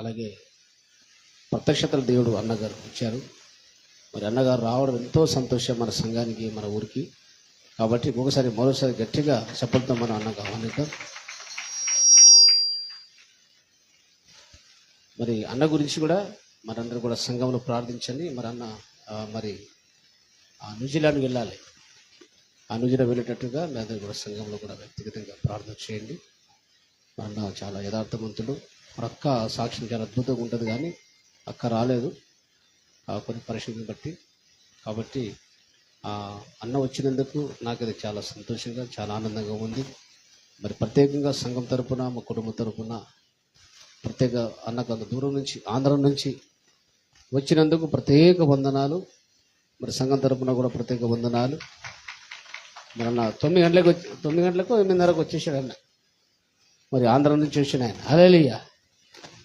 అలాగే ప్రత్యక్షతల దేవుడు అన్నగారు ఇచ్చారు. మరి అన్నగారు రావడం ఎంతో సంతోషం మన సంఘానికి, మన ఊరికి. కాబట్టి మరోసారి గట్టిగా చెప్పలతో మనం అన్నగా ఆహ్వానిద్దాం. మరి అన్న గురించి కూడా మనందరూ కూడా సంఘంలో ప్రార్థించండి. మరి అన్న మరి న్యూజిలాండ్కి వెళ్ళాలి. న్యూజిలాండ్ వెళ్ళేటట్టుగా మీ అందరూ కూడా సంఘంలో కూడా వ్యక్తిగతంగా ప్రార్థన చేయండి. అన్న చాలా యథార్థవంతుడు. మరి అక్క సాక్ష్యం చాలా అద్భుతంగా ఉంటుంది, కానీ అక్క రాలేదు కొన్ని పరిస్థితులను బట్టి. కాబట్టి అన్న వచ్చినందుకు నాకు అది చాలా సంతోషంగా, చాలా ఆనందంగా ఉంది. మరి ప్రత్యేకంగా సంఘం తరపున, మా కుటుంబం తరపున ప్రత్యేక అన్నకు అంత దూరం నుంచి, ఆంధ్ర నుంచి వచ్చినందుకు ప్రత్యేక వందనాలు. మరి సంఘం తరపున కూడా ప్రత్యేక వందనాలు. మరి అన్న 9 గంటలకు 8:30కు వచ్చేసాడు అన్న. మరి ఆంధ్ర నుంచి వచ్చిన ఆయన. హల్లెలూయా.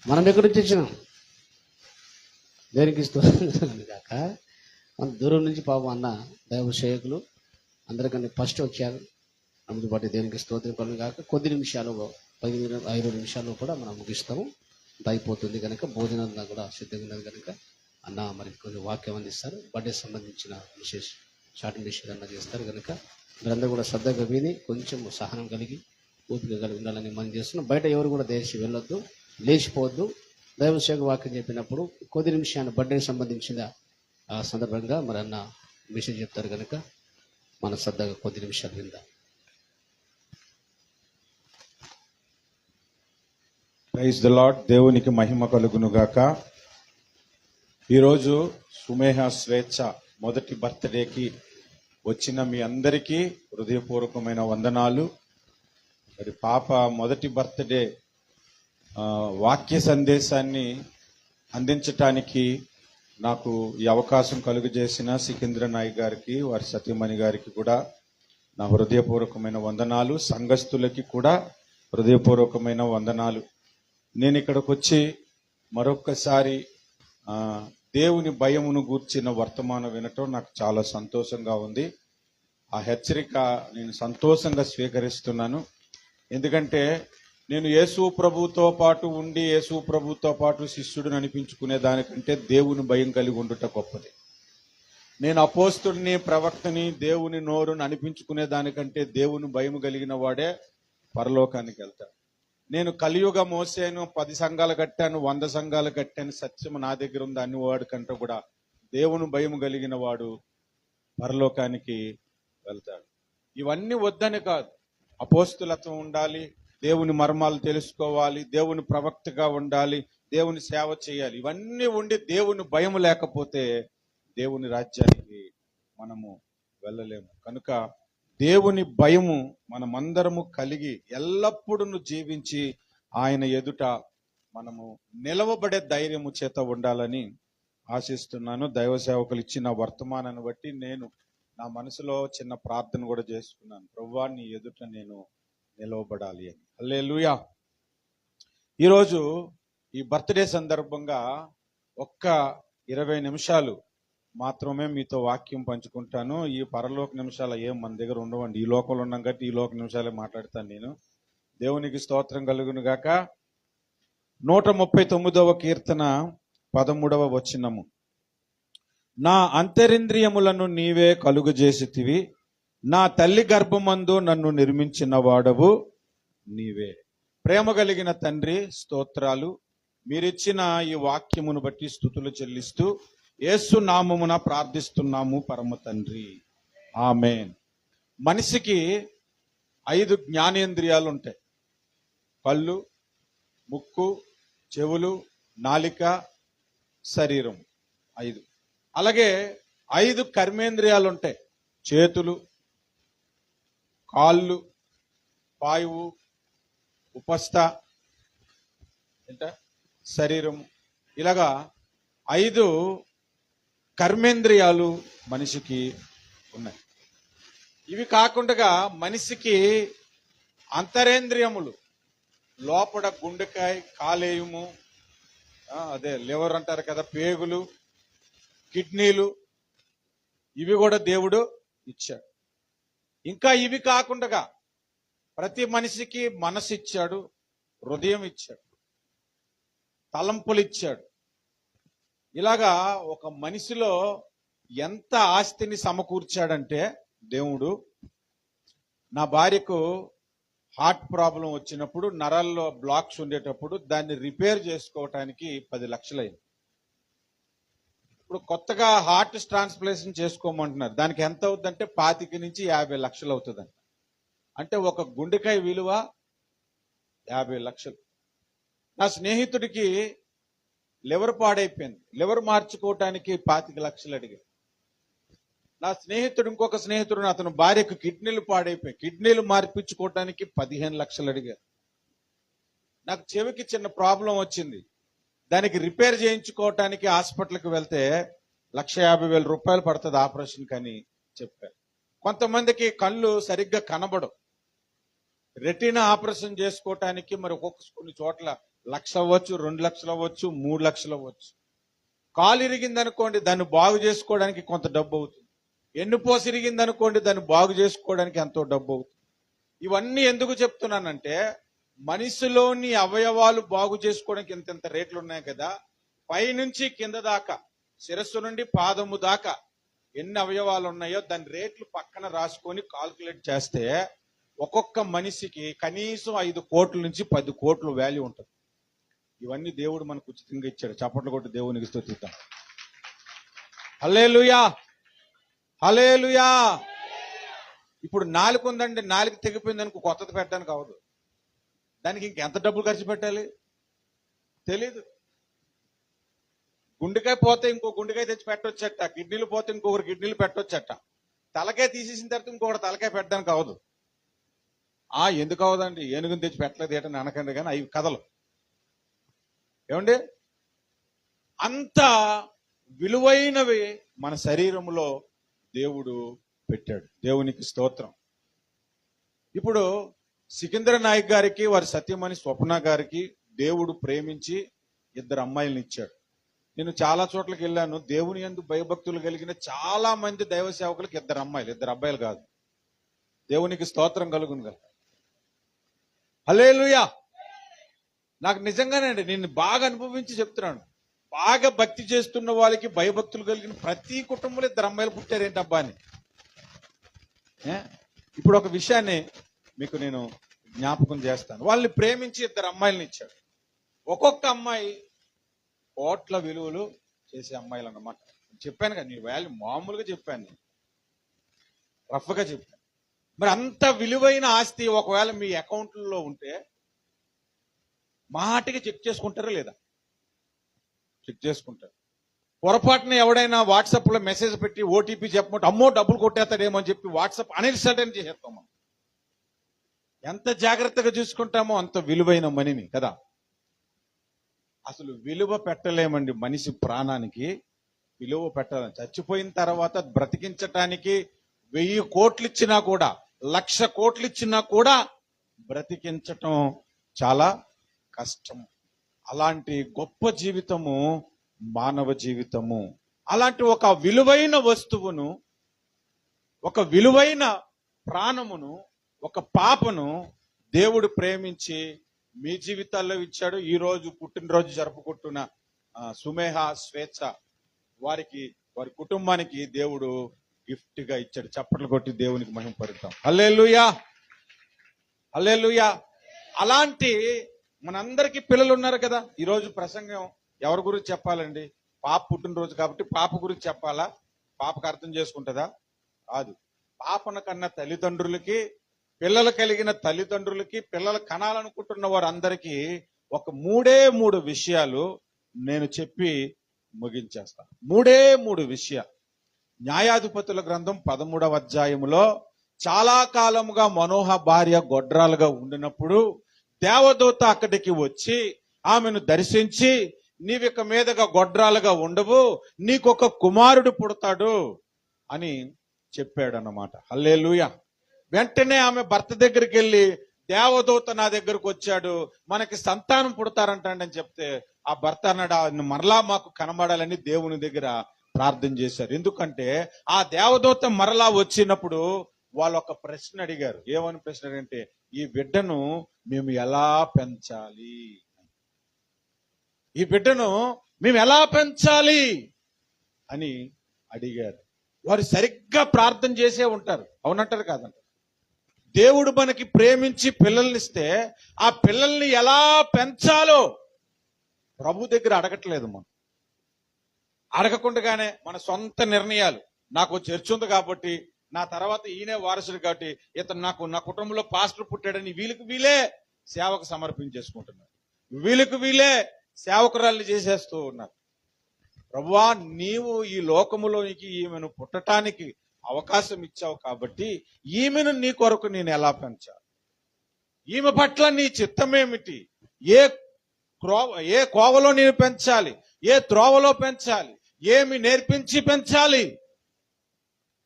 మనం ఎక్కడి నుంచి వచ్చినాం? దేనికి స్తోత్రం కాక మన దూరం నుంచి పాపం అన్న దైవ సేవకులు అందరికన్నా ఫస్ట్ వచ్చారు. అందుకు బట్టి దేనికి స్తోత్రం కలుగును కాక. కొద్ది నిమిషాలు, 5 నిమిషాలు కూడా మనం ముగిస్తాము. అయిపోతుంది కనుక భోజనం కూడా సిద్ధంగా ఉన్నది కనుక అన్న మరి కొంచెం వాక్యం అందిస్తారు. బర్త్డే సంబంధించిన షార్ట్ మెసేజ్ అన్న చేస్తారు కనుక మీరందరూ కూడా శ్రద్ధగా విని కొంచెం సహనం కలిగి, ఓపిక కలిగి ఉండాలని మనం చేస్తున్నాం. బయట ఎవరు కూడా దేశి వెళ్ళొద్దు, లేచిపోవద్దు. దైవసేవకు వాక్యం చెప్పినప్పుడు కొద్ది నిమిషాన్ని బర్త్డేకి సంబంధించిన సందర్భంగా మరి అన్న మెసేజ్ చెప్తారు కనుక మన శ్రద్ధగా కొద్ది నిమిషాలు విందాం. Praise the lord. దేవునికి మహిమ కలుగును గాక. ఈరోజు సుమేహ స్వేచ్ఛ మొదటి బర్త్డేకి వచ్చిన మీ అందరికీ హృదయపూర్వకమైన వందనాలు. మరి పాప మొదటి బర్త్డే వాక్య సందేశాన్ని అందించటానికి నాకు ఈ అవకాశం కలుగజేసిన సికింద్ర నాయక్ గారికి, వారి సతీమణి గారికి కూడా నా హృదయపూర్వకమైన వందనాలు. సంఘస్థులకి కూడా హృదయపూర్వకమైన వందనాలు. నేను ఇక్కడికి వచ్చి మరొక్కసారి దేవుని భయమును గూర్చిన వర్తమానం వినటం నాకు చాలా సంతోషంగా ఉంది. ఆ హెచ్చరిక నేను సంతోషంగా స్వీకరిస్తున్నాను. ఎందుకంటే నేను యేసు ప్రభుతో పాటు ఉండి, యేసు ప్రభుతో పాటు శిష్యుడిని అనిపించుకునే దానికంటే దేవుని భయం కలిగి ఉండుట గొప్పది. నేను అపోస్తుడిని, ప్రవక్తని, దేవుని నోరుని అనిపించుకునే దానికంటే దేవుని భయం కలిగిన వాడే పరలోకానికి వెళ్తాడు. నేను కలియుగ మోసేను, 10 సంఘాలు కట్టాను, 100 సంఘాలు కట్టాను, సత్యము నా దగ్గర ఉంది అన్ని వాడి కంటే కూడా దేవుని భయం కలిగిన వాడు పరలోకానికి వెళ్తాడు. ఇవన్నీ వద్దని కాదు. అపోస్తులత్వం ఉండాలి, దేవుని మర్మాలు తెలుసుకోవాలి, దేవుని ప్రవక్తగా ఉండాలి, దేవుని సేవ చేయాలి. ఇవన్నీ ఉండి దేవుని భయం లేకపోతే దేవుని రాజ్యానికి మనము వెళ్ళలేము. కనుక దేవుని భయము మనమందరము కలిగి ఎల్లప్పుడూ జీవించి ఆయన ఎదుట మనము నిలవబడే ధైర్యము చేత ఉండాలని ఆశిస్తున్నాను. దైవ సేవకులు ఇచ్చిన వర్తమానాన్ని బట్టి నేను నా మనసులో చిన్న ప్రార్థన కూడా చేసుకున్నాను. ప్రభువా, నీ ఎదుట నేను నిలవబడాలి అని. హల్లెలూయా. ఈరోజు ఈ బర్త్డే సందర్భంగా ఒక్క 20 నిమిషాలు మాత్రమే మీతో వాక్యం పంచుకుంటాను. ఈ పరలోక నిమిషాలు ఏం మన దగ్గర ఉండవండి. ఈ లోకంలో ఉన్నాం కాబట్టి ఈ లోక నిమిషాలే మాట్లాడతాను నేను. దేవునికి స్తోత్రం కలుగును గాక. 139వ కీర్తన 13వ వచనము. నా అంతరింద్రియములను నీవే కలుగజేసితివి, నా తల్లి గర్భమందు నన్ను నిర్మించిన వాడవు నీవే. ప్రేమ కలిగిన తండ్రి, స్తోత్రాలు. మీరిచ్చిన ఈ వాక్యమును బట్టి స్తుతులు చెల్లిస్తూ యేసు నామమున ప్రార్థిస్తున్నాము పరమ తండ్రి, ఆమేన్. మనిషికి 5 జ్ఞానేంద్రియాలు ఉంటాయి. కళ్ళు, ముక్కు, చెవులు, నాలిక, శరీరం 5. అలాగే 5 కర్మేంద్రియాలు ఉంటాయి. చేతులు, కాళ్ళు, పాయువు, ఉపస్థ, శరీరం. ఇలాగా 5 కర్మేంద్రియాలు మనిషికి ఉన్నాయి. ఇవి కాకుండా మనిషికి అంతరేంద్రియములు, లోపల గుండెకాయ, కాలేయము, అదే లివర్ అంటారు కదా, పేగులు, కిడ్నీలు, ఇవి కూడా దేవుడు ఇచ్చాడు. ఇంకా ఇవి కాకుండా ప్రతి మనిషికి మనసు ఇచ్చాడు, హృదయం ఇచ్చాడు. తలంపులు ఇచ్చాడు. ఇలాగా ఒక మనిషిలో ఎంత ఆస్తిని సమకూర్చాడంటే దేవుడు, నా భార్యకు హార్ట్ ప్రాబ్లం వచ్చినప్పుడు, నరాల్లో బ్లాక్స్ ఉండేటప్పుడు దాన్ని రిపేర్ చేసుకోవటానికి 10 లక్షలు అయింది. ఇప్పుడు కొత్తగా హార్ట్ ట్రాన్స్ప్లాంటేషన్ చేసుకోమంటున్నారు. దానికి ఎంత అవుతుందంటే 25 నుంచి 50 లక్షలు అవుతుందంట. అంటే ఒక గుండెకాయ విలువ 50 లక్షలు. నా స్నేహితుడికి లివర్ పాడైపోయింది. లివర్ మార్చుకోవటానికి 25 లక్షలు అడిగాడు. నా స్నేహితుడు ఇంకొక స్నేహితుడు, అతను భార్యకు కిడ్నీలు పాడైపోయి కిడ్నీలు మార్పించుకోవటానికి 15 లక్షలు అడిగారు. నాకు చెవికి చిన్న ప్రాబ్లం వచ్చింది, దానికి రిపేర్ చేయించుకోవటానికి హాస్పిటల్కి వెళ్తే 1,50,000 రూపాయలు పడుతుంది ఆపరేషన్ కని చెప్పారు. కొంతమందికి కళ్ళు సరిగ్గా కనబడవు, రెటీనా ఆపరేషన్ చేసుకోవటానికి మరి కొన్ని చోట్ల 1,00,000 అవ్వచ్చు, 2 లక్షలు అవ్వచ్చు, 3 లక్షలు అవ్వచ్చు. కాలు ఇరిగిందనుకోండి, దాన్ని బాగు చేసుకోవడానికి కొంత డబ్బు అవుతుంది. ఎన్నుపోసి ఇరిగిందనుకోండి, దాన్ని బాగు చేసుకోవడానికి ఎంతో డబ్బు అవుతుంది. ఇవన్నీ ఎందుకు చెప్తున్నానంటే, మనిషిలోని అవయవాలు బాగు చేసుకోవడానికి ఇంత రేట్లు ఉన్నాయి కదా. పైనుంచి కింద దాకా, శిరస్సు నుండి పాదము దాకా ఎన్ని అవయవాలు ఉన్నాయో దాని రేట్లు పక్కన రాసుకొని కాల్కులేట్ చేస్తే ఒక్కొక్క మనిషికి కనీసం 5 కోట్ల నుంచి 10 కోట్ల వాల్యూ ఉంటుంది. ఇవన్నీ దేవుడు మనకు ఉచితంగా ఇచ్చాడు. చప్పట్లు కొట్టి దేవునికి స్తుతిద్దాం. హల్లెలూయా, హల్లెలూయా. ఇప్పుడు నాలుక ఉందండి, నాలుక తెగిపోయింది అనుకో, కొత్తది పెట్టడానికి అవదు. దానికి ఇంకెంత డబ్బులు ఖర్చు పెట్టాలి తెలీదు. గుండెకాయ పోతే ఇంకో గుండెకాయ తెచ్చి పెట్టొచ్చట, కిడ్నీలు పోతే ఇంకొకరు కిడ్నీలు పెట్టొచ్చట. తలకాయ తీసేసిన తర్వాత ఇంకొకటి తలకాయ పెట్టడానికి అవదు. ఎందుకు అవదండి, ఏనుగుని తెచ్చి పెట్టలేదు ఏటని అనకండి, కానీ అవి కథలు. ఏమండి, అంత విలువైనవి మన శరీరంలో దేవుడు పెట్టాడు. దేవునికి స్తోత్రం. ఇప్పుడు సికింద్ర నాయక్ గారికి, వారి సత్యమణి స్వప్న గారికి దేవుడు ప్రేమించి 2 అమ్మాయిలను ఇచ్చాడు. నేను చాలా చోట్లకి వెళ్ళాను. దేవుని యందు భయభక్తులు కలిగిన చాలా మంది దైవ సేవకులకు 2 అమ్మాయిలు, 2 అబ్బాయిలు కాదు. దేవునికి స్తోత్రం కలుగును కదా. హల్లెలూయా. నాకు నిజంగానే అండి, నేను బాగా అనుభవించి చెప్తున్నాను. బాగా భక్తి చేస్తున్న వాళ్ళకి, భయభక్తులు కలిగిన ప్రతి కుటుంబంలో 2 అమ్మాయిలు పుట్టారేంటబ్బా అని. ఇప్పుడు ఒక విషయాన్ని మీకు నేను జ్ఞాపకం చేస్తాను. వాళ్ళని ప్రేమించి 2 అమ్మాయిలను ఇచ్చాడు. ఒక్కొక్క అమ్మాయి కోట్ల విలువలు చేసే అమ్మాయిలు అన్నమాట. చెప్పాను కదా, నీ వాల్యూ మామూలుగా చెప్పాను, రఫ్గా చెప్పాను. మరి అంత విలువైన ఆస్తి ఒకవేళ మీ అకౌంట్లో ఉంటే మాటికి చెక్ చేసుకుంటారా లేదా? చెక్ చేసుకుంటారు. పొరపాటున ఎవడైనా వాట్సాప్ లో మెసేజ్ పెట్టి ఓటీపీ చెప్పమంటే అమ్మో డబ్బులు కొట్టేస్తాడేమో అని చెప్పి వాట్సాప్ అన్ఇన్స్టాల్ చేసేస్తాం. మనం ఎంత జాగ్రత్తగా చూసుకుంటామో అంత విలువైన మనీని కదా. అసలు విలువ పెట్టలేమండి మనిషి ప్రాణానికి. విలువ పెట్టాలని, చచ్చిపోయిన తర్వాత బ్రతికించటానికి 1000 కోట్లు ఇచ్చినా కూడా, 1,00,000 కోట్లు ఇచ్చినా కూడా బ్రతికించటం చాలా కష్టం. అలాంటి గొప్ప జీవితము మానవ జీవితము. అలాంటి ఒక విలువైన వస్తువును, ఒక విలువైన ప్రాణమును, ఒక పాపను దేవుడు ప్రేమించి మీ జీవితాల్లో ఇచ్చాడు. ఈ రోజు పుట్టినరోజు జరుపుకుంటున్న సుమేహ, స్వేచ్ఛ, వారికి, వారి కుటుంబానికి దేవుడు గిఫ్ట్ గా ఇచ్చాడు. చప్పట్లు కొట్టి దేవునికి మహిమ పరుద్దాం. హల్లెలూయా, హల్లెలూయా. అలాంటి మనందరికీ పిల్లలు ఉన్నారు కదా. ఈరోజు ప్రసంగం ఎవరి గురించి చెప్పాలండి? పాప పుట్టినరోజు కాబట్టి పాప గురించి చెప్పాలా? పాపకు అర్థం చేసుకుంటుందా? కాదు. పాపన కన్నా తల్లిదండ్రులకి, పిల్లలు కలిగిన తల్లిదండ్రులకి, పిల్లలు కనాలనుకుంటున్న వారందరికీ ఒక 3 విషయాలు నేను చెప్పి ముగించేస్తాను. 3 విషయాలు. న్యాయాధిపతుల గ్రంథం 13వ అధ్యాయములో చాలా కాలముగా మనోహ భార్య గొడ్రాలుగా ఉండినప్పుడు దేవదూత అక్కడికి వచ్చి ఆమెను దర్శించి, నీవిక మీదగా గొడ్రాలుగా ఉండవు, నీకొక కుమారుడు పుడతాడు అని చెప్పాడన్నమాట. హల్లెలూయా. వెంటనే ఆమె భర్త దగ్గరికి వెళ్ళి, దేవదూత నా దగ్గరకు వచ్చాడు, మనకి సంతానం పుడతారంటండి చెప్తే, ఆ భర్త అన్నాడు, మరలా మాకు కనబడాలని దేవుని దగ్గర ప్రార్థన చేశారు. ఎందుకంటే ఆ దేవదూత మరలా వచ్చినప్పుడు వాళ్ళు ఒక ప్రశ్న అడిగారు. ఏమని ప్రశ్న అంటే, ఈ బిడ్డను మేము ఎలా పెంచాలి? ఈ బిడ్డను మేము ఎలా పెంచాలి అని అడిగారు. వారు సరిగ్గా ప్రార్థన చేసే ఉంటారు. అవునంటారు కాదంటారు? దేవుడు మనకి ప్రేమించి పిల్లల్ని ఇస్తే ఆ పిల్లల్ని ఎలా పెంచాలో ప్రభు దగ్గర అడగట్లేదు. మనం అడగకుండానే మన సొంత నిర్ణయాలు, నాకు చర్చ్ ఉంది కాబట్టి, నా తర్వాత ఈయనే వారసుడు కాబట్టి, ఇతను నా కుటుంబంలో పాస్టర్ పుట్టాడని వీళ్ళకి వీలే సేవకు సమర్పించేసుకుంటున్నారు, వీళ్ళకి వీలే సేవకురాల్ని చేసేస్తూ ఉన్నారు. ప్రభువా, నీవు ఈ లోకములోనికి ఈమెను పుట్టడానికి అవకాశం ఇచ్చావు కాబట్టి ఈమెను నీ కొరకు నేను ఎలా పెంచాలి? ఈమె పట్ల నీ చిత్తమేమిటి? ఏ కోవలో నేను పెంచాలి? ఏ త్రోవలో పెంచాలి? ఏమి నేర్పించి పెంచాలి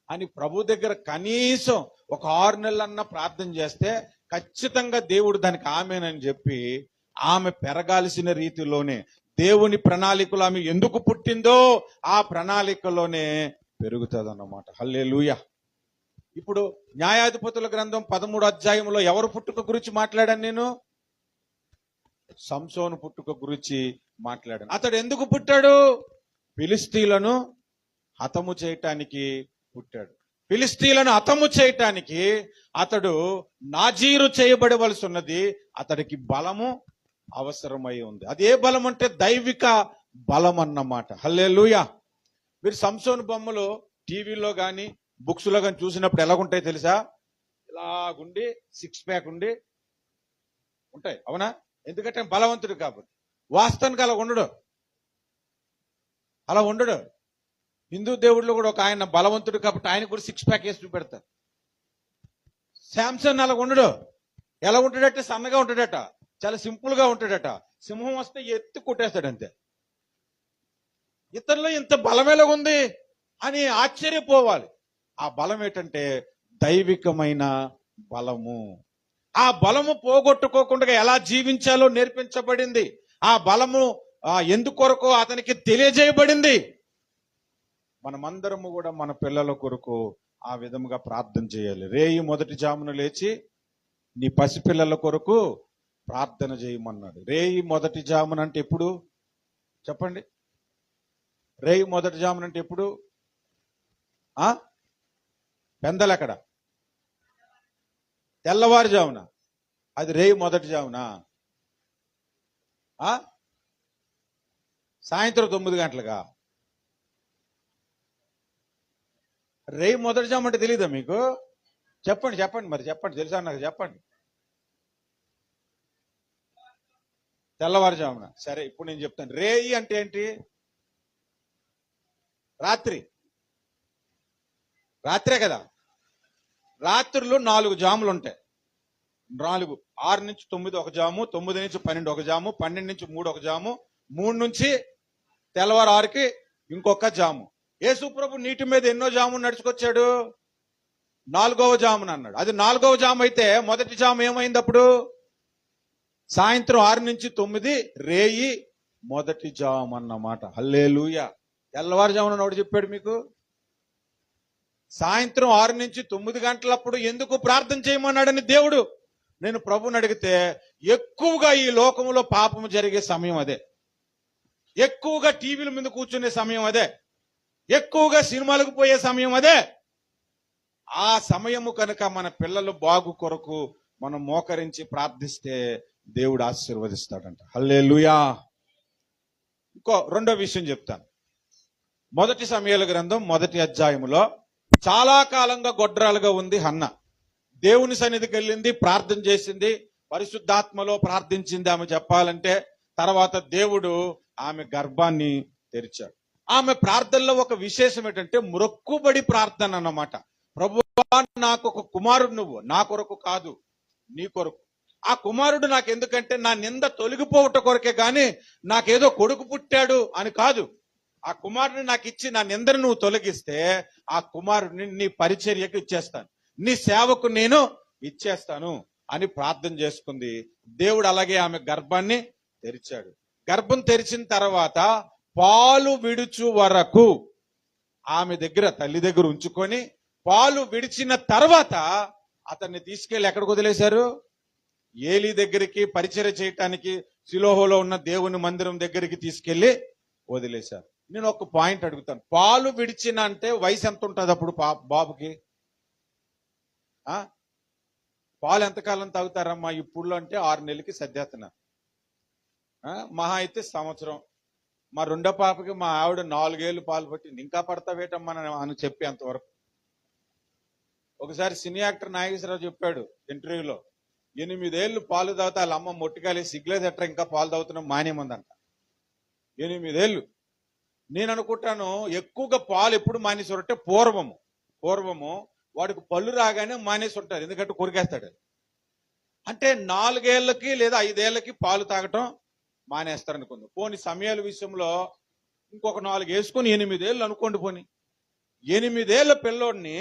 అని ప్రభు దగ్గర కనీసం ఒక 6 నెలలన్నా ప్రార్థన చేస్తే ఖచ్చితంగా దేవుడు దానికి ఆమేనని చెప్పి ఆమె పెరగాల్సిన రీతిలోనే, దేవుని ప్రణాళికలో ఆమె ఎందుకు పుట్టిందో ఆ ప్రణాళికలోనే పెరుగుతుందన్నమాట. హల్లెలూయా. ఇప్పుడు న్యాయాధిపతుల గ్రంథం 13వ అధ్యాయంలో ఎవరు పుట్టుక గురించి మాట్లాడాను నేను? సంసోను పుట్టుక గురించి మాట్లాడాను. అతడు ఎందుకు పుట్టాడు? ఫిలిస్తీన్లను హతము చేయటానికి పుట్టాడు. ఫిలిస్తీన్లను హతము చేయటానికి అతడు నాజీరు చేయబడవలసి ఉన్నది. అతడికి బలము అవసరమై ఉంది. అది ఏ బలం అంటే దైవిక బలం అన్నమాట. హల్లెలూయా. మీరు సంసోను బొమ్మలు టీవీలో కానీ బుక్స్ లో కానీ చూసినప్పుడు ఎలాగుంటాయి తెలుసా? ఇలాగుండి 6 ప్యాక్ ఉండి ఉంటాయి. అవునా? ఎందుకంటే బలవంతుడు కాబట్టి. వాస్తవానికి అలా ఉండడు. హిందూ దేవుళ్ళు కూడా ఒక ఆయన బలవంతుడు కాబట్టి ఆయన కూడా 6 ప్యాక్ వేసి చూపెడతారు. శాంసన్ అలా ఉండడు. ఎలా ఉంటాడట? సన్నగా ఉంటాడట, చాలా సింపుల్ గా ఉంటాడట. సింహం వస్తే ఎత్తి కొట్టేస్తాడు అంతే. ఇతరులో ఇంత బలం ఎలాగుంది అని ఆశ్చర్యపోవాలి. ఆ బలం ఏంటంటే దైవికమైన బలము. ఆ బలము పోగొట్టుకోకుండా ఎలా జీవించాలో నేర్పించబడింది. ఆ బలము ఎందుకొరకు అతనికి తెలియజేయబడింది. మనమందరము కూడా మన పిల్లల కొరకు ఆ విధముగా ప్రార్థన చేయాలి. రేయి మొదటి జామున లేచి నీ పసిపిల్లల కొరకు ప్రార్థన చేయమన్నాడు. రేయి మొదటి జామున అంటే ఎప్పుడు చెప్పండి? రేయి మొదటి జామున అంటే ఎప్పుడు? పెందలెక్కడ? తెల్లవారుజామున. అది రేయి మొదటి జామున. సాయంత్రం 9 గంటలుగా. రేయి మొదటి జాము అంటే తెలీదా మీకు? చెప్పండి మరి చెప్పండి. తెలుసా నాకు? చెప్పండి. తెల్లవారుజామున. సరే, ఇప్పుడు నేను చెప్తాను. రేయి అంటే ఏంటి? రాత్రే కదా. రాత్రులు 4 జాములు ఉంటాయి. 6 నుంచి 9 ఒక జాము, 9 నుంచి 12 ఒక జాము, 12 నుంచి 3 ఒక జాము, 3 నుంచి తెల్లవారు 6కి ఇంకొక జాము. యేసు ప్రభు నీటి మీద ఎన్నో జామును నడుచుకొచ్చాడు? 4వ జామున అన్నాడు. అది 4వ జాము అయితే మొదటి జాము ఏమైంది అప్పుడు? సాయంత్రం 6 నుంచి 9 రేయి మొదటి జాము అన్నమాట. హల్లెలూయా. తెల్లవారుజామున నోడు చెప్పాడు మీకు. సాయంత్రం 6 నుంచి 9 గంటలప్పుడు ఎందుకు ప్రార్థన చేయమన్నాడని దేవుడు నేను ప్రభుని అడిగితే, ఎక్కువగా ఈ లోకంలో పాపము జరిగే సమయం అదే, ఎక్కువగా టీవీల మీద కూర్చునే సమయం అదే, ఎక్కువగా సినిమాలకు పోయే సమయం అదే. ఆ సమయము కనుక మన పిల్లలు బాగు కొరకు మనం మోకరించి ప్రార్థిస్తే దేవుడు ఆశీర్వదిస్తాడంట. హల్లెలూయా. ఇంకో రెండో విషయం చెప్తాను. మొదటి సమూయేలు గ్రంథం 1వ అధ్యాయములో చాలా కాలంగా గొడ్రాలుగా ఉంది హన్న. దేవుని సన్నిధికి వెళ్ళింది, ప్రార్థన చేసింది, పరిశుద్ధాత్మలో ప్రార్థించింది ఆమె చెప్పాలంటే. తర్వాత దేవుడు ఆమె గర్భాన్ని తెరిచాడు. ఆమె ప్రార్థనలో ఒక విశేషం ఏంటంటే మొక్కుబడి ప్రార్థన అన్నమాట. ప్రభువా, నాకు ఒక కుమారుడు నువ్వు, నా కొరకు కాదు, నీ కొరకు. ఆ కుమారుడు నాకు ఎందుకంటే నా నింద తొలగిపోవట కొరకే గాని నాకేదో కొడుకు పుట్టాడు అని కాదు. ఆ కుమారుడిని నాకు ఇచ్చి నా నిందను నువ్వు తొలగిస్తే ఆ కుమారుడిని నీ పరిచర్యకు ఇచ్చేస్తాను, నీ సేవకు నేను ఇచ్చేస్తాను అని ప్రార్థన చేసుకుంది. దేవుడు అలాగే ఆమె గర్భాన్ని తెరిచాడు. గర్భం తెరిచిన తర్వాత పాలు విడుచు వరకు ఆమె దగ్గర, తల్లి దగ్గర ఉంచుకొని, పాలు విడిచిన తర్వాత అతన్ని తీసుకెళ్లి ఎక్కడికి వదిలేశారు? ఏలీ దగ్గరికి పరిచర్య చేయటానికి సిలోహోలో ఉన్న దేవుని మందిరం దగ్గరికి తీసుకెళ్లి వదిలేశారు. నేను ఒక పాయింట్ అడుగుతాను, పాలు విడిచిన అంటే వయసు ఎంత ఉంటుంది అప్పుడు బాబుకి? ఆ పాలు ఎంతకాలం తాగుతారమ్మా ఇప్పుడు అంటే 6 నెలలకి సర్దేస్తున్నారు. మహా అయితే సంవత్సరం. మా రెండో పాపకి మా ఆవిడ 4 ఏళ్ళు పాలు పట్టింది. ఇంకా పడతావేటమ్మా అని చెప్పి అంతవరకు. ఒకసారి సినీ యాక్టర్ నాగేశ్వరరావు చెప్పాడు ఇంటర్వ్యూలో, 8 ఏళ్ళు పాలు తాగుతా వాళ్ళ అమ్మ మొట్టికాలి సిగ్గులేదట్రా ఇంకా పాలు తాగుతున్నాం మానేముందంట. 8 ఏళ్ళు. నేను అనుకుంటాను ఎక్కువగా పాలు ఎప్పుడు మానేసారంటే పూర్వము వాడికి పళ్ళు రాగానే మానేసి ఉంటారు, ఎందుకంటే కొరికేస్తాడు. అంటే 4 ఏళ్ళకి లేదా 5 ఏళ్ళకి పాలు తాగటం మానేస్తారు అనుకుందాం. పోని సమయాల విషయంలో ఇంకొక 4 వేసుకొని 8 ఏళ్ళు అనుకోండి. పోని 8 ఏళ్ళ పిల్లోడిని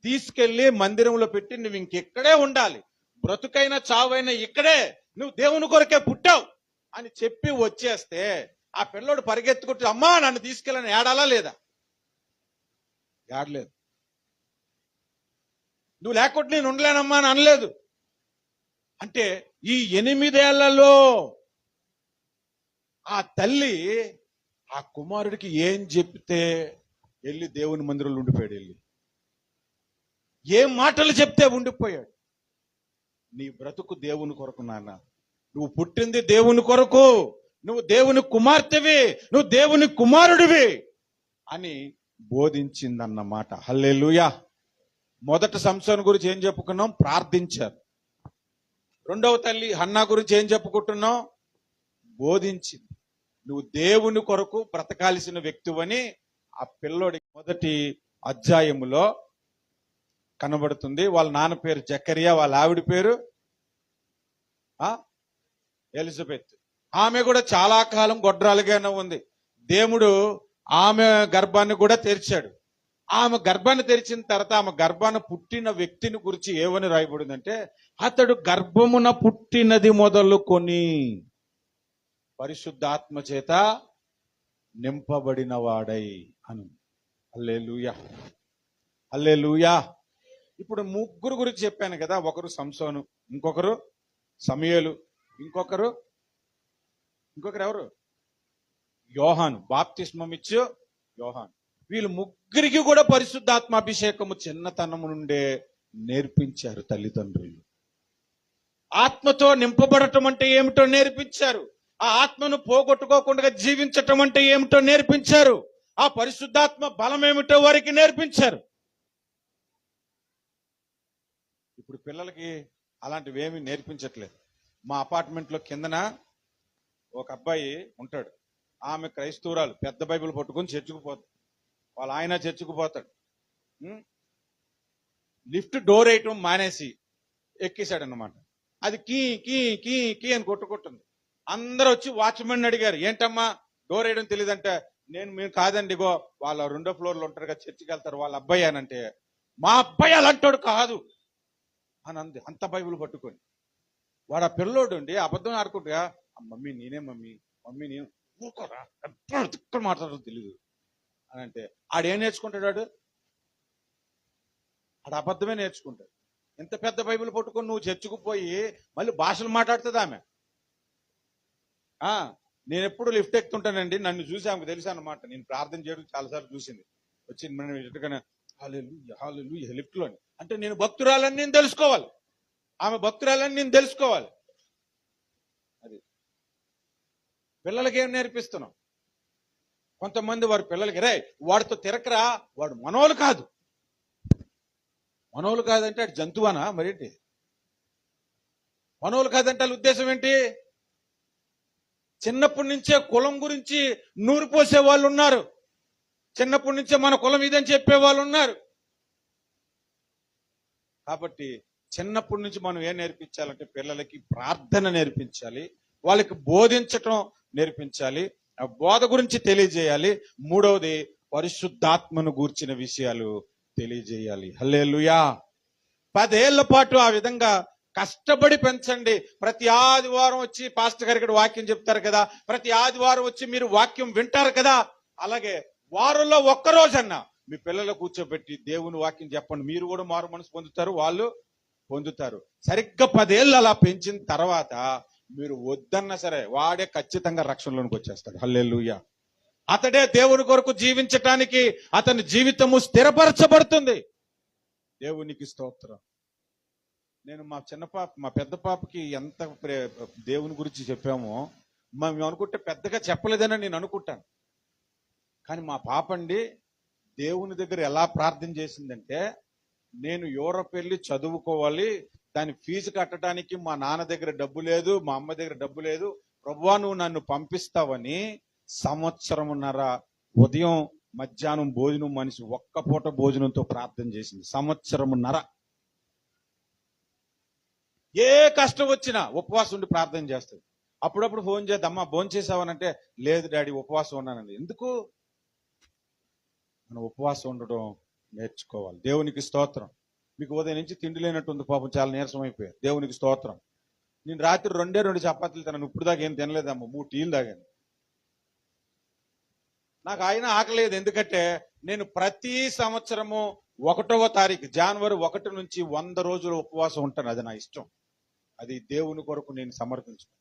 తీసుకెళ్లి మందిరంలో పెట్టి నువ్వు ఇంకెక్కడే ఉండాలి, బ్రతుకైనా చావైనా ఇక్కడే, నువ్వు దేవుని కొరకే పుట్టావు అని చెప్పి వచ్చేస్తే ఆ పిల్లోడు పరిగెత్తుకుంటూ అమ్మా నన్ను తీసుకెళ్ళని ఏడాలా లేదా? ఏడలేదు. నువ్వు లేకుంటే నేను ఉండలేనమ్మా అని అనలేదు. అంటే ఈ 8 ఏళ్లలో ఆ తల్లి ఆ కుమారుడికి ఏం చెప్తే వెళ్ళి దేవుని మందిరంలో ఉండిపోయాడు. వెళ్ళి ఏం మాటలు చెప్తే ఉండిపోయాడు. నీ బ్రతుకు దేవుని కొరకు నాన్న, నువ్వు పుట్టింది దేవుని కొరకు, నువ్వు దేవుని కుమార్తెవి, నువ్వు దేవుని కుమారుడివి అని బోధించిందన్నమాట. హల్లెలూయా. మొదట సంసోను గురించి ఏం చెప్పుకున్నాం? ప్రార్థించారు. రెండవ తల్లి హన్నా గురించి ఏం చెప్పుకుంటున్నాం? బోధించింది. నువ్వు దేవుని కొరకు బ్రతకాల్సిన వ్యక్తివని ఆ పిల్లోడి మొదటి అధ్యాయములో కనబడుతుంది. వాళ్ళ నాన్న పేరు జకరియా, వాళ్ళ ఆవిడ పేరు ఎలిజబెత్. ఆమె కూడా చాలా కాలం గొడ్రాలుగానే ఉంది. దేవుడు ఆమె గర్భాన్ని కూడా తెరిచాడు. ఆమె గర్భాన్ని తెరిచిన తర్వాత ఆమె గర్భాన్ని పుట్టిన వ్యక్తిని గురించి ఏమని రాయబడిందంటే, అతడు గర్భమున పుట్టినది మొదలుకొని పరిశుద్ధాత్మ చేత నింపబడిన వాడై అని. హల్లెలూయా, హల్లెలూయా. ఇప్పుడు ముగ్గురు గురించి చెప్పాను కదా, ఒకరు సంసోను, ఇంకొకరు సమూయేలు, ఇంకొకరు ఎవరు? యోహాను, బాప్తిస్మం ఇచ్చు యోహాను. వీళ్ళు ముగ్గురికి కూడా పరిశుద్ధాత్మ అభిషేకము చిన్నతనము నుండే నేర్పించారు తల్లిదండ్రులు. ఆత్మతో నింపబడటం అంటే ఏమిటో నేర్పించారు. ఆ ఆత్మను పోగొట్టుకోకుండా జీవించటం అంటే ఏమిటో నేర్పించారు. ఆ పరిశుద్ధాత్మ బలం ఏమిటో వారికి నేర్పించారు. ఇప్పుడు పిల్లలకి అలాంటివి ఏమీ నేర్పించట్లేదు. మా అపార్ట్మెంట్లో కిందన ఒక అబ్బాయి ఉంటాడు. ఆమె క్రైస్తవురాలు, పెద్ద బైబిల్ పట్టుకొని చర్చుకుపోతాడు. వాళ్ళ ఆయన చర్చుకుపోతాడు. లిఫ్ట్ డోర్ వేయటం మానేసి ఎక్కేశాడు అన్నమాట. అది కీ కీ కీ కీ అని కొట్టుకుంటుంది. అందరూ వచ్చి వాచ్మెన్ అడిగారు, ఏంటమ్మా డోర్ వేయడం తెలియదంటే, మేము కాదండి, ఇగో వాళ్ళ 2వ ఫ్లోర్లో ఉంటారు కదా, చర్చికి వెళ్తారు, వాళ్ళ అబ్బాయి అని అంటే, మా అబ్బాయి అలాంటోడు కాదు అని అంది. అంత బైబిల్ పట్టుకొని వాడు ఆ పిల్లోడు ఉండి అబద్ధం ఆడుకుంటా, మమ్మీ నేనే మమ్మీ నేను ఊరుకోరా, ఎప్పుడు మాట్లాడడం తెలీదు అని అంటే, ఆడేం నేర్చుకుంటాడు? ఆడు అబద్ధమే నేర్చుకుంటాడు. ఎంత పెద్ద బైబిల్ పట్టుకొని నువ్వు చర్చుకుపోయి మళ్ళీ భాషలు మాట్లాడుతుంది ఆమె. నేను ఎప్పుడు లిఫ్ట్ ఎక్కుతుంటానండి, నన్ను చూసి ఆమెకు తెలుసు అన్నమాట. నేను ప్రార్థన చేయడం చాలాసార్లు చూసింది. వచ్చింది మనం ఎటుకనే హల్లెలూయా లిఫ్ట్లోని. అంటే నేను భక్తురాలని నేను తెలుసుకోవాలి, ఆమె భక్తురాలని నేను తెలుసుకోవాలి. అది పిల్లలకి ఏం నేర్పిస్తున్నాం? కొంతమంది వారి పిల్లలకి, రే వాడితో తిరకరా, వాడు మనోళ్ళు కాదు. మనోళ్ళు కాదంటే అటు జంతువానా మరేంటి? మనోళ్ళు కాదంటే వాళ్ళ ఉద్దేశం ఏంటి? చిన్నప్పటి నుంచే కులం గురించి నూరు పోసే వాళ్ళు ఉన్నారు. చిన్నప్పటి నుంచే మన కులం ఇదని చెప్పే వాళ్ళు ఉన్నారు. కాబట్టి చిన్నప్పటి నుంచి మనం ఏం నేర్పించాలంటే పిల్లలకి ప్రార్థన నేర్పించాలి, వాళ్ళకి బోధించటం నేర్పించాలి, ఆ బోధ గురించి తెలియజేయాలి. మూడవది పరిశుద్ధాత్మను గూర్చిన విషయాలు తెలియజేయాలి. హల్లెలూయా. 10 ఏళ్ల పాటు ఆ విధంగా కష్టపడి పెంచండి. ప్రతి ఆదివారం వచ్చి పాస్టర్ గారు ఇక్కడ వాక్యం చెప్తారు కదా, ప్రతి ఆదివారం వచ్చి మీరు వాక్యం వింటారు కదా, అలాగే వారంలో ఒక్కరోజన్నా మీ పిల్లలు కూర్చోబెట్టి దేవుని వాక్యం చెప్పండి. మీరు కూడా మారు మనసు పొందుతారు, వాళ్ళు పొందుతారు. సరిగ్గా 10 ఏళ్ళు అలా పెంచిన తర్వాత మీరు వద్దన్నా సరే వాడే ఖచ్చితంగా రక్షణలోనికి వచ్చేస్తాడు. హల్లెలూయా. అతడే దేవుని కొరకు జీవించటానికి అతని జీవితము స్థిరపరచబడుతుంది. దేవునికి స్తోత్రం. నేను మా పెద్ద పాపకి ఎంత దేవుని గురించి చెప్పామో మేము అనుకుంటే పెద్దగా చెప్పలేదని నేను అనుకుంటాను. కానీ మా పాప అండి దేవుని దగ్గర ఎలా ప్రార్థన చేసిందంటే, నేను యూరప్ వెళ్ళి చదువుకోవాలి, దాని ఫీజు కట్టడానికి మా నాన్న దగ్గర డబ్బు లేదు, మా అమ్మ దగ్గర డబ్బు లేదు, ప్రభువా నువ్వు నన్ను పంపిస్తావని సంవత్సరమున్నర ఉదయం మధ్యాహ్నం భోజనం మనిషి ఒక్క పూట భోజనంతో ప్రార్థన చేసింది. సంవత్సరమున్నర. ఏ కష్టం వచ్చినా ఉపవాసం ఉండి ప్రార్థన చేస్తుంది. అప్పుడప్పుడు ఫోన్ చేద్దాం, అమ్మా భోజనం చేసావనంటే లేదు డాడీ ఉపవాసం ఉన్నానండి. ఎందుకు? మనం ఉపవాసం ఉండడం నేర్చుకోవాలి. దేవునికి స్తోత్రం. మీకు ఉదయం నుంచి తిండి లేనట్టుంది, పాపం చాలా నీరసం అయిపోయారు. దేవునికి స్తోత్రం. నేను రాత్రి 2 చపాతీలు తిన్నాను, ఇప్పుడు దాకా ఏం తినలేదమ్మా, 3 టీలు తాగాను. నాకు ఆయన ఆకలేదు, ఎందుకంటే నేను ప్రతి సంవత్సరము 1వ తారీఖు జనవరి 1 నుంచి 100 రోజులు ఉపవాసం ఉంటాను. అది నా ఇష్టం. అది దేవుని కొరకు నేను సమర్పించుకున్నాను.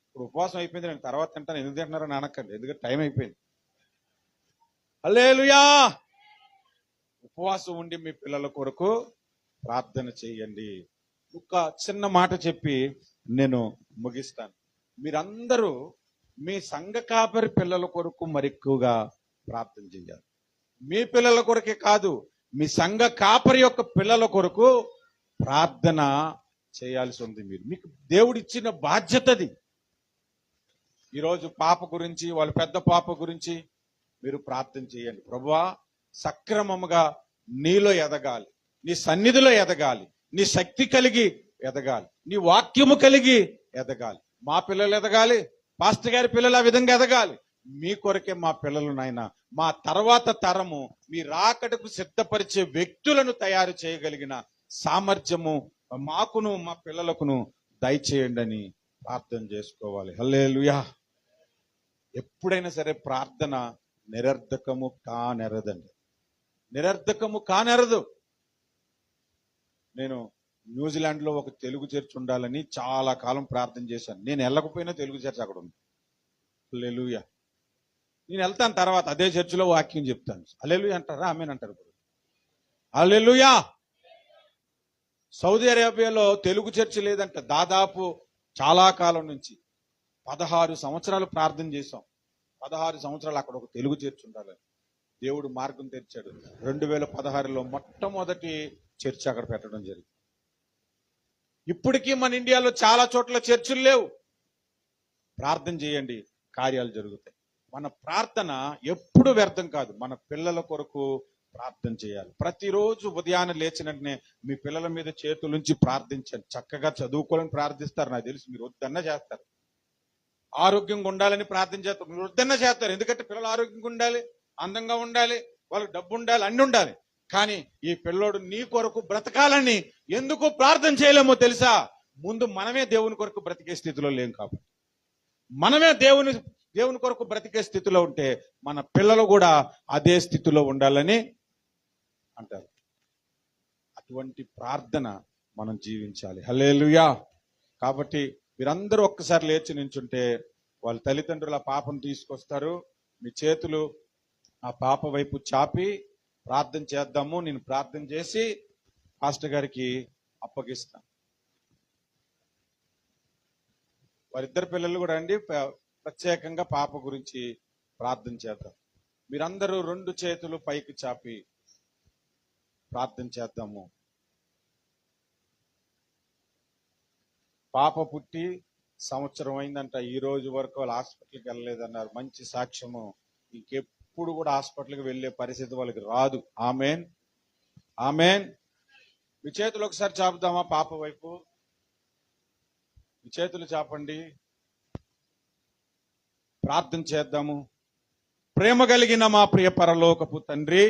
ఇప్పుడు ఉపవాసం అయిపోయింది, నేను తర్వాత తింటాను. ఎందుకు తింటున్నారని అనకండి, ఎందుకంటే టైం అయిపోయింది. హల్లెలూయా. ఉపవాసం ఉండి మీ పిల్లల కొరకు ప్రార్థన చేయండి. ఒక చిన్న మాట చెప్పి నేను ముగిస్తాను. మీరందరూ మీ సంఘ కాపరి పిల్లల కొరకు మరెక్కువగా ప్రార్థన చేయాలి. మీ పిల్లల కొరకే కాదు, మీ సంఘ కాపరి యొక్క పిల్లల కొరకు ప్రార్థన చేయాల్సి ఉంది. మీకు దేవుడిచ్చిన బాధ్యతది. ఈరోజు పాప గురించి, వాళ్ళ పెద్ద పాప గురించి మీరు ప్రార్థన చేయండి. ప్రభువా సక్రమముగా నీలో ఎదగాలి, నీ సన్నిధిలో ఎదగాలి, నీ శక్తి కలిగి ఎదగాలి, నీ వాక్యము కలిగి ఎదగాలి. మా పిల్లలు ఎదగాలి, పాస్టర్ గారి పిల్లలు ఆ విధంగా ఎదగాలి. మీ కొరకే మా పిల్లలు నాయన, మా తర్వాత తరము మీ రాకడకు సిద్ధపరిచే వ్యక్తులను తయారు చేయగలిగిన సామర్థ్యము మాకును మా పిల్లలకును దయచేయండి అని ప్రార్థన చేసుకోవాలి. హల్లెలూయా. ఎప్పుడైనా సరే ప్రార్థన నిరర్ధకము కానెరదండి, నిరర్ధకము కానెరదు. నేను న్యూజిలాండ్ లో ఒక తెలుగు చర్చ్ ఉండాలని చాలా కాలం ప్రార్థన చేశాను. నేను వెళ్ళకపోయినా తెలుగు చర్చ్ అక్కడ ఉంది. హల్లెలూయా. నేను వెళ్తాను, తర్వాత అదే చర్చిలో వాక్యం చెప్తాను. హల్లెలూయా అంటారా? ఆమేన్ అంటారు. హల్లెలూయా. సౌదీ అరేబియాలో తెలుగు చర్చి లేదంట. దాదాపు చాలా కాలం నుంచి 16 సంవత్సరాలు ప్రార్థన చేశాం. 16 సంవత్సరాలు అక్కడ ఒక తెలుగు చర్చి ఉండాలని దేవుడు మార్గం తెరిచాడు. 2016లో మొట్టమొదటి చర్చి అక్కడ పెట్టడం జరిగింది. ఇప్పటికీ మన ఇండియాలో చాలా చోట్ల చర్చిలు లేవు. ప్రార్థన చేయండి, కార్యాలు జరుగుతాయి. మన ప్రార్థన ఎప్పుడు వ్యర్థం కాదు. మన పిల్లల కొరకు ప్రార్థన చేయాలి. ప్రతిరోజు ఉదయాన్నే లేచిన వెంటనే మీ పిల్లల మీద చేతులుంచి ప్రార్థించండి. చక్కగా చదువుకోవాలని ప్రార్థిస్తారు, నాకు తెలుసు. మీరు వద్దన్నా చేస్తారు. ఆరోగ్యంగా ఉండాలని ప్రార్థన చేస్తారు, మీరు వద్దన్నా చేస్తారు. ఎందుకంటే పిల్లలు ఆరోగ్యంగా ఉండాలి, అందంగా ఉండాలి, వాళ్ళకి డబ్బు ఉండాలి, అన్ని ఉండాలి. కానీ ఈ పిల్లోడు నీ కొరకు బ్రతకాలని ఎందుకు ప్రార్థన చేయలేమో తెలుసా? ముందు మనమే దేవుని కొరకు బ్రతికే స్థితిలో లేం. కాబట్టి మనమే దేవుని కొరకు బ్రతికే స్థితిలో ఉంటే మన పిల్లలు కూడా అదే స్థితిలో ఉండాలని అంటారు. అటువంటి ప్రార్థన మనం జీవించాలి. హల్లెలూయా. కాబట్టి మీరందరూ ఒక్కసారి లేచి నించుంటే వాళ్ళ తల్లిదండ్రులు ఆ పాపను తీసుకొస్తారు. మీ చేతులు ఆ పాప వైపు చాపి ప్రార్థన చేద్దాము. నేను ప్రార్థన చేసి పాస్టర్ గారికి అప్పగిస్తాను. వారిద్దరు పిల్లలు కూడా అండి ప్రత్యేకంగా పాప గురించి ప్రార్థన చేద్దాం. మీరందరూ 2 చేతులు పైకి చాపి ప్రార్థన చేద్దాము. పాప పుట్టి సంవత్సరం అయిందంట. ఈ రోజు వరకు వాళ్ళు హాస్పిటల్కి వెళ్ళలేదన్నారు. మంచి సాక్ష్యము. ఇంకెప్పుడు కూడా హాస్పిటల్కి వెళ్ళే పరిస్థితి వాళ్ళకి రాదు. ఆమేన్, ఆమేన్. మీ చేతులు ఒకసారి చాపుదామా పాప వైపు? మీ చేతులు చాపండి, ప్రార్థన చేద్దాము. ప్రేమ కలిగిన మా ప్రియ పరలోకపు తండ్రి,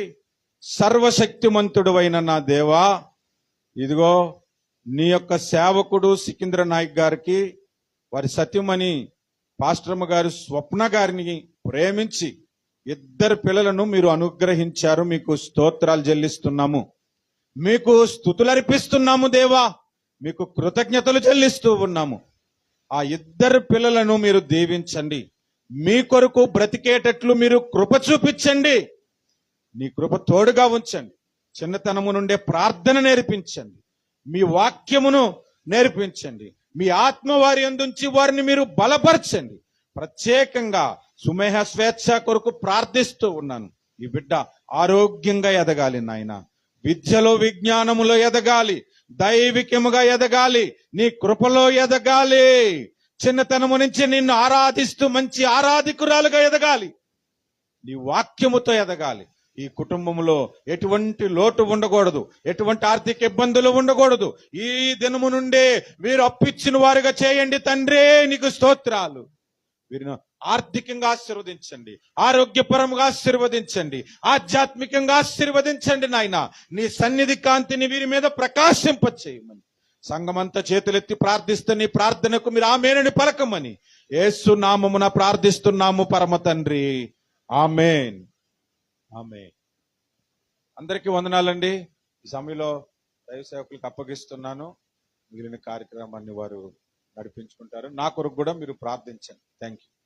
సర్వశక్తిమంతుడు అయిన నా దేవా, ఇదిగో నీ యొక్క సేవకుడు సికింద్ర నాయక్ గారికి, వారి సత్యమణి పాస్టర్మ గారు స్వప్న గారిని ప్రేమించి 2 పిల్లలను మీరు అనుగ్రహించారు. మీకు స్తోత్రాలు చెల్లిస్తున్నాము, మీకు స్తుతులు అర్పిస్తున్నాము దేవా, మీకు కృతజ్ఞతలు చెల్లిస్తూ ఉన్నాము. ఆ ఇద్దరు పిల్లలను మీరు దీవించండి. మీ కొరకు బ్రతికేటట్లు మీరు కృప చూపించండి. నీ కృప తోడుగా ఉంచండి. చిన్నతనము నుండే ప్రార్థన నేర్పించండి. మీ వాక్యమును నేర్పించండి. మీ ఆత్మ వారి యందుంచి వారిని మీరు బలపరచండి. ప్రత్యేకంగా సుమేహ స్వేచ్ఛ కొరకు ప్రార్థిస్తూ ఉన్నాను. ఈ బిడ్డ ఆరోగ్యంగా ఎదగాలి నాయన, విద్యలో విజ్ఞానములో ఎదగాలి, దైవికముగా ఎదగాలి, నీ కృపలో ఎదగాలి. చిన్నతనము నుంచి నిన్ను ఆరాధిస్తూ మంచి ఆరాధికురాలుగా ఎదగాలి, నీ వాక్యముతో ఎదగాలి. ఈ కుటుంబంలో ఎటువంటి లోటు ఉండకూడదు, ఎటువంటి ఆర్థిక ఇబ్బందులు ఉండకూడదు. ఈ దినము నుండే వీరు అప్పిచ్చిన వారుగా చేయండి తండ్రి. నీకు స్తోత్రాలు. వీరిని ఆర్థికంగా ఆశీర్వదించండి, ఆరోగ్యపరంగా ఆశీర్వదించండి, ఆధ్యాత్మికంగా ఆశీర్వదించండి నాయన. నీ సన్నిధి కాంతిని వీరి మీద ప్రకాశింపచేయమని సంఘమంతా చేతులెత్తి ప్రార్థిస్తే నీ ప్రార్థనకు మీరు ఆమేనని పలకమని యేసు నామమున ప్రార్థిస్తున్నాము పరమ తండ్రి. ఆమేన్. ఆమేన్. అందరికీ వందనాలండి. ఈ సమయంలో దైవ సేవకులకు అప్పగిస్తున్నాను. మిగిలిన కార్యక్రమాన్ని వారు నడిపించుకుంటారు. నా కొరకు కూడా మీరు ప్రార్థించండి. Thank you.